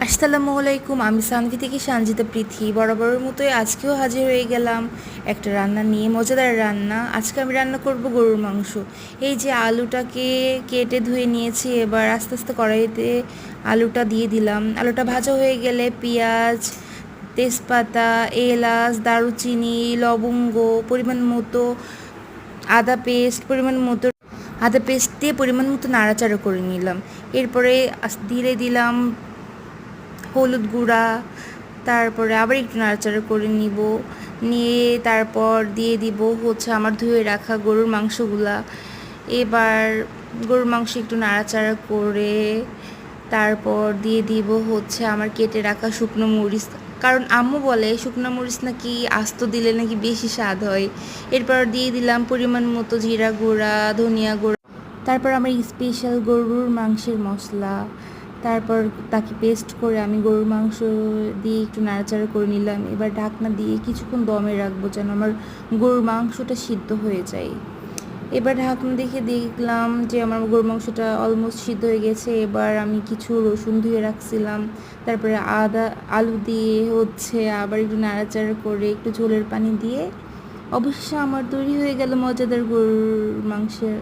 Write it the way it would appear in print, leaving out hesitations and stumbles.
আসসালামু আলাইকুম। আমি সানভি থেকে সানজিদা প্রীতি। বরাবরের মতোই আজকেও হাজির হয়ে গেলাম একটা রান্না নিয়ে, মজাদার রান্না। আজকে আমি রান্না করব গরুর মাংস। এই যে আলুটাকে কেটে ধুয়ে নিয়েছি, এবার আস্তে আস্তে কড়াইতে আলুটা দিয়ে দিলাম। আলুটা ভাজা হয়ে গেলে পেঁয়াজ, তেজপাতা, এলাচ, দারুচিনি, লবঙ্গ, পরিমাণ মতো আদা পেস্ট দিয়ে পরিমাণ মতো নাড়াচাড়া করে নিলাম। এরপরে ধীরে দিলাম হলুদ গুঁড়া, তারপরে আবার একটু নাড়াচাড়া করে নিয়ে তারপর দিয়ে দিব হচ্ছে আমার ধুয়ে রাখা গরুর মাংসগুলা। এবার গরুর মাংস একটু নাড়াচাড়া করে তারপর দিয়ে দিব হচ্ছে আমার কেটে রাখা শুকনো মরিচ, কারণ আম্মু বলে শুকনো মরিচ নাকি আস্ত দিলে নাকি বেশি স্বাদ হয়। এরপর দিয়ে দিলাম পরিমাণ মতো জিরা গুঁড়া, ধনিয়া গুঁড়া, তারপর আমার স্পেশাল গরুর মাংসের মশলা। তারপর তাকে পেস্ট করে আমি গরুর মাংস দিয়ে একটু নাড়াচাড়া করে নিলাম। এবার ঢাকনা দিয়ে কিছুক্ষণ দমে রাখবো যেন আমার গরুর মাংসটা সিদ্ধ হয়ে যায়। এবার ঢাকনা দেখে দেখলাম যে আমার গরুর মাংসটা অলমোস্ট সিদ্ধ হয়ে গেছে। এবার আমি কিছু রসুন ধুয়ে রাখছিলাম, তারপরে আলু দিয়ে হচ্ছে আবার একটু নাড়াচাড়া করে একটু ঝোলের পানি দিয়ে অবশেষে আমার তৈরি হয়ে গেল মজাদার গরুর মাংসের